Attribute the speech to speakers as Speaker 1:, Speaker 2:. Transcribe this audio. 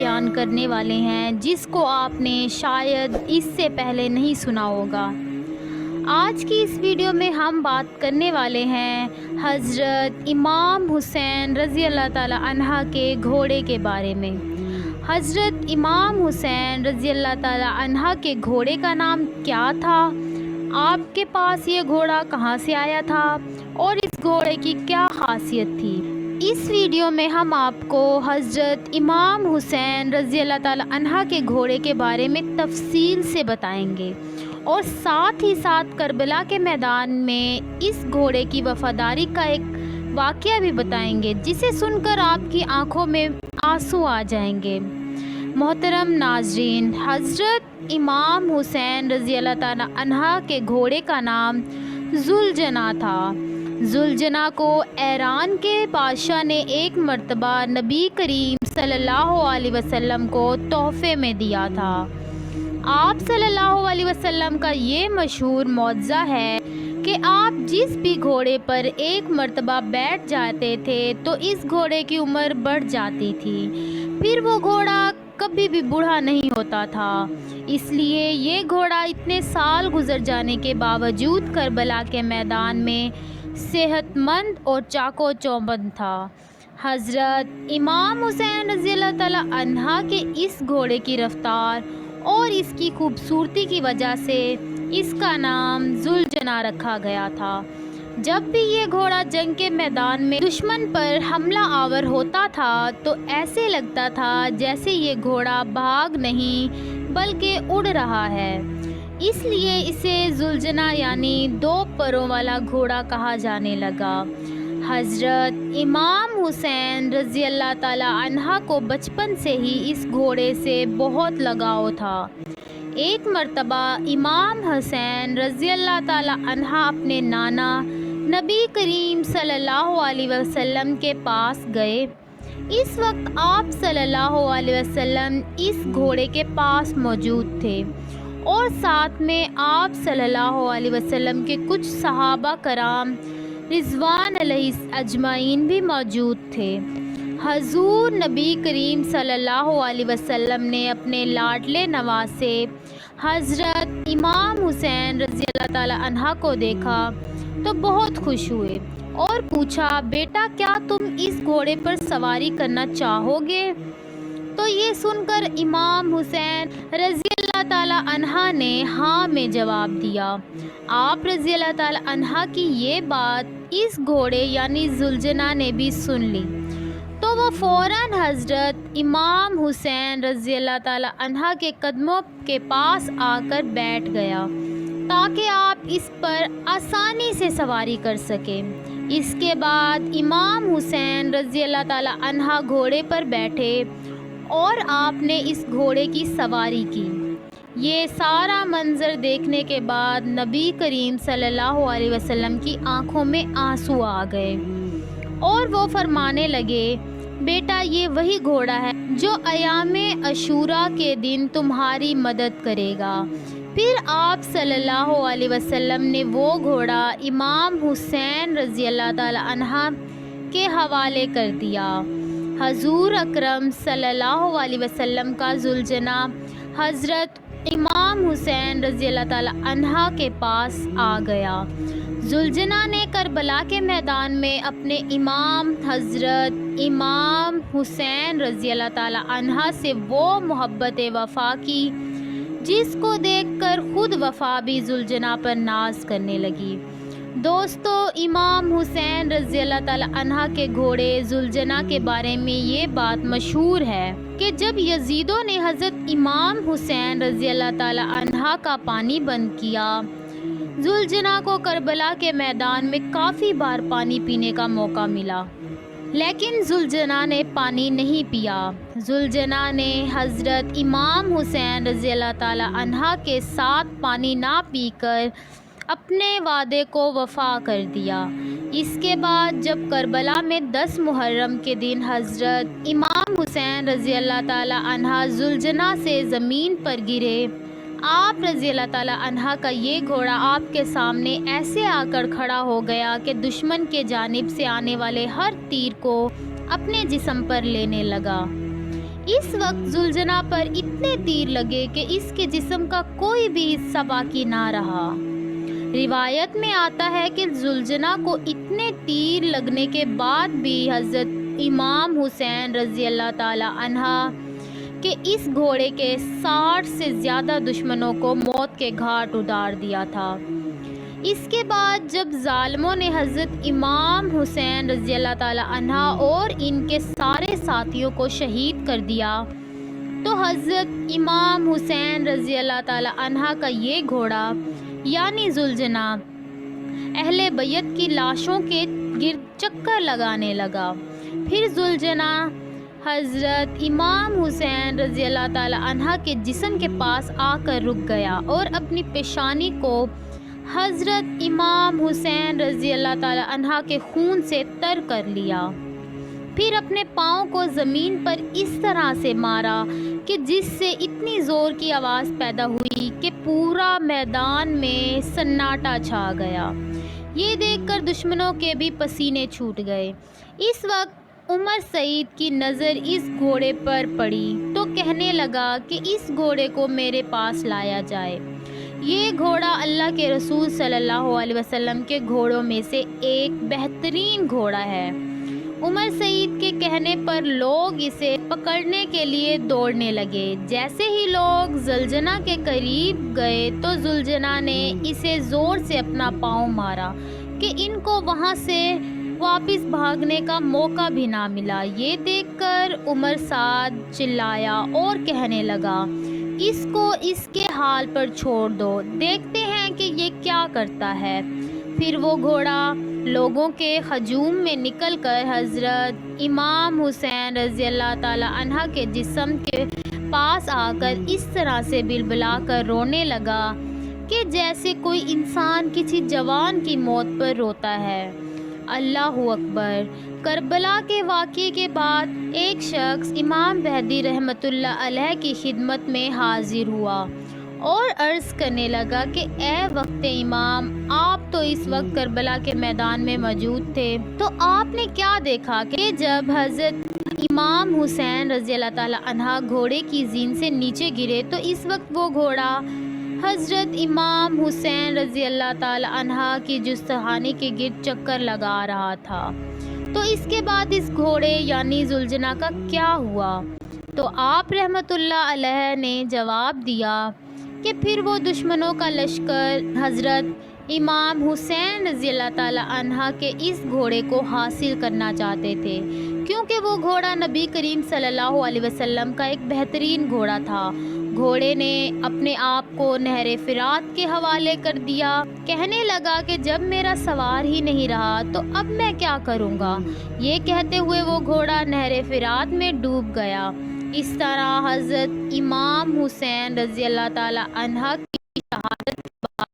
Speaker 1: بیان کرنے والے ہیں جس کو آپ نے شاید اس سے پہلے نہیں سنا ہوگا۔ آج کی اس ویڈیو میں ہم بات کرنے والے ہیں حضرت امام حسین رضی اللہ تعالی عنہ کے گھوڑے کے بارے میں۔ حضرت امام حسین رضی اللہ تعالی عنہ کے گھوڑے کا نام کیا تھا؟ آپ کے پاس یہ گھوڑا کہاں سے آیا تھا اور اس گھوڑے کی کیا خاصیت تھی؟ اس ویڈیو میں ہم آپ کو حضرت امام حسین رضی اللہ تعالی عنہ کے گھوڑے کے بارے میں تفصیل سے بتائیں گے اور ساتھ ہی ساتھ کربلا کے میدان میں اس گھوڑے کی وفاداری کا ایک واقعہ بھی بتائیں گے جسے سن کر آپ کی آنکھوں میں آنسو آ جائیں گے۔ محترم ناظرین، حضرت امام حسین رضی اللہ تعالی عنہ کے گھوڑے کا نام ذوالجناح تھا۔ ذوالجناح کو ایران کے بادشاہ نے ایک مرتبہ نبی کریم صلی اللہ علیہ وسلم کو تحفے میں دیا تھا۔ آپ صلی اللہ علیہ وسلم کا یہ مشہور معجزہ ہے کہ آپ جس بھی گھوڑے پر ایک مرتبہ بیٹھ جاتے تھے تو اس گھوڑے کی عمر بڑھ جاتی تھی، پھر وہ گھوڑا کبھی بھی بوڑھا نہیں ہوتا تھا۔ اس لیے یہ گھوڑا اتنے سال گزر جانے کے باوجود کربلا کے میدان میں صحت مند اور چاق و چوبند تھا۔ حضرت امام حسین رضی اللہ تعالی عنہ کے اس گھوڑے کی رفتار اور اس کی خوبصورتی کی وجہ سے اس کا نام ذوالجناح رکھا گیا تھا۔ جب بھی یہ گھوڑا جنگ کے میدان میں دشمن پر حملہ آور ہوتا تھا تو ایسے لگتا تھا جیسے یہ گھوڑا بھاگ نہیں بلکہ اڑ رہا ہے، اس لیے اسے ذوالجناح یعنی دو پروں والا گھوڑا کہا جانے لگا۔ حضرت امام حسین رضی اللہ تعالی عنہ کو بچپن سے ہی اس گھوڑے سے بہت لگاؤ تھا۔ ایک مرتبہ امام حسین رضی اللہ تعالی عنہ اپنے نانا نبی کریم صلی اللہ علیہ وسلم کے پاس گئے۔ اس وقت آپ صلی اللہ علیہ وسلم اس گھوڑے کے پاس موجود تھے اور ساتھ میں آپ صلی اللہ علیہ وسلم کے کچھ صحابہ کرام رضوان علیہ اجمعین بھی موجود تھے۔ حضور نبی کریم صلی اللہ علیہ وسلم نے اپنے لاڈلے نواسے حضرت امام حسین رضی اللہ تعالی عنہ کو دیکھا تو بہت خوش ہوئے اور پوچھا، بیٹا کیا تم اس گھوڑے پر سواری کرنا چاہو گے؟ تو یہ سن کر امام حسین رضی اللہ تعالی عنہ نے ہاں میں جواب دیا۔ آپ رضی اللہ تعالی عنہ کی یہ بات اس گھوڑے یعنی ذوالجناح نے بھی سن لی تو وہ فوراً حضرت امام حسین رضی اللہ تعالی عنہ کے قدموں کے پاس آ کر بیٹھ گیا تاکہ آپ اس پر آسانی سے سواری کر سکیں۔ اس کے بعد امام حسین رضی اللہ تعالی عنہ گھوڑے پر بیٹھے اور آپ نے اس گھوڑے کی سواری کی۔ یہ سارا منظر دیکھنے کے بعد نبی کریم صلی اللہ علیہ وسلم کی آنکھوں میں آنسو آ گئے اور وہ فرمانے لگے، بیٹا یہ وہی گھوڑا ہے جو ایام عاشوراء کے دن تمہاری مدد کرے گا۔ پھر آپ صلی اللہ علیہ وسلم نے وہ گھوڑا امام حسین رضی اللہ تعالی عنہ کے حوالے کر دیا۔ حضور اکرم صلی اللہ علیہ وسلم کا ذوالجناح حضرت امام حسین رضی اللہ تعالی عنہ کے پاس آ گیا۔ ذوالجناح نے کربلا کے میدان میں اپنے امام حضرت امام حسین رضی اللہ تعالی عنہ سے وہ محبت وفا کی جس کو دیکھ کر خود وفا بھی ذوالجناح پر ناز کرنے لگی۔ دوستو، امام حسین رضی اللہ تعالی عنہ کے گھوڑے ذوالجناح کے بارے میں یہ بات مشہور ہے کہ جب یزیدوں نے حضرت امام حسین رضی اللہ تعالی عنہ کا پانی بند کیا، ذوالجناح کو کربلا کے میدان میں کافی بار پانی پینے کا موقع ملا، لیکن ذوالجناح نے پانی نہیں پیا۔ ذوالجناح نے حضرت امام حسین رضی اللہ تعالی عنہ کے ساتھ پانی نہ پی کر اپنے وعدے کو وفا کر دیا۔ اس کے بعد جب کربلا میں 10 محرم کے دن حضرت امام حسین رضی اللہ تعالی عنہ ذوالجناح سے زمین پر گرے، آپ رضی اللہ تعالی عنہ کا یہ گھوڑا آپ کے سامنے ایسے آ کر کھڑا ہو گیا کہ دشمن کے جانب سے آنے والے ہر تیر کو اپنے جسم پر لینے لگا۔ اس وقت زلجنا پر اتنے تیر لگے کہ اس کے جسم کا کوئی بھی حصہ باقی نہ رہا۔ روایت میں آتا ہے کہ زلجنا کو اتنے تیر لگنے کے بعد بھی حضرت امام حسین رضی اللہ تعالی عنہ کہ اس گھوڑے کے 60 سے زیادہ دشمنوں کو موت کے گھاٹ اتار دیا تھا۔ اس کے بعد جب ظالموں نے حضرت امام حسین رضی اللہ تعالی عنہ اور ان کے سارے ساتھیوں کو شہید کر دیا تو حضرت امام حسین رضی اللہ تعالی عنہ کا یہ گھوڑا یعنی زلجنا اہل بیت کی لاشوں کے گرد چکر لگانے لگا۔ پھر زلجنا حضرت امام حسین رضی اللہ تعالی عنہ کے جسم کے پاس آ کر رک گیا اور اپنی پیشانی کو حضرت امام حسین رضی اللہ تعالی عنہ کے خون سے تر کر لیا۔ پھر اپنے پاؤں کو زمین پر اس طرح سے مارا کہ جس سے اتنی زور کی آواز پیدا ہوئی کہ پورا میدان میں سناٹا چھا گیا۔ یہ دیکھ کر دشمنوں کے بھی پسینے چھوٹ گئے۔ اس وقت عمر سعید کی نظر اس گھوڑے پر پڑی تو کہنے لگا کہ اس گھوڑے کو میرے پاس لایا جائے۔ یہ گھوڑا اللہ کے رسول صلی اللہ علیہ وسلم کے گھوڑوں میں سے ایک بہترین گھوڑا ہے۔ عمر سعید کے کہنے پر لوگ اسے پکڑنے کے لیے دوڑنے لگے۔ جیسے ہی لوگ زلجنا کے قریب گئے تو زلجنا نے اسے زور سے اپنا پاؤں مارا کہ ان کو وہاں سے واپس بھاگنے کا موقع بھی نہ ملا۔ یہ دیکھ کر عمر سعد چلایا اور کہنے لگا، اس کو اس کے حال پر چھوڑ دو، دیکھتے ہیں کہ یہ کیا کرتا ہے۔ پھر وہ گھوڑا لوگوں کے ہجوم میں نکل کر حضرت امام حسین رضی اللہ تعالی عنہ کے جسم کے پاس آ کر اس طرح سے بلبلا کر رونے لگا کہ جیسے کوئی انسان کسی جوان کی موت پر روتا ہے۔ اللہ اکبر۔ کربلا کے واقعے کے بعد ایک شخص امام مہدی رحمۃ اللہ علیہ کی خدمت میں حاضر ہوا اور عرض کرنے لگا کہ اے وقت امام، آپ تو اس وقت کربلا کے میدان میں موجود تھے، تو آپ نے کیا دیکھا کہ جب حضرت امام حسین رضی اللہ تعالی عنہ گھوڑے کی زین سے نیچے گرے تو اس وقت وہ گھوڑا حضرت امام حسین رضی اللہ تعالی عنہ کی جثہانی کے گرد چکر لگا رہا تھا، تو اس کے بعد اس گھوڑے یعنی زلجنا کا کیا ہوا؟ تو آپ رحمت اللہ علیہ نے جواب دیا کہ پھر وہ دشمنوں کا لشکر حضرت امام حسین رضی اللہ تعالی عنہ کے اس گھوڑے کو حاصل کرنا چاہتے تھے، کیونکہ وہ گھوڑا نبی کریم صلی اللہ علیہ وسلم کا ایک بہترین گھوڑا تھا۔ گھوڑے نے اپنے آپ کو نہر فرات کے حوالے کر دیا، کہنے لگا کہ جب میرا سوار ہی نہیں رہا تو اب میں کیا کروں گا؟ یہ کہتے ہوئے وہ گھوڑا نہر فرات میں ڈوب گیا۔ اس طرح حضرت امام حسین رضی اللہ تعالی عنہ کی شہادت کے بعد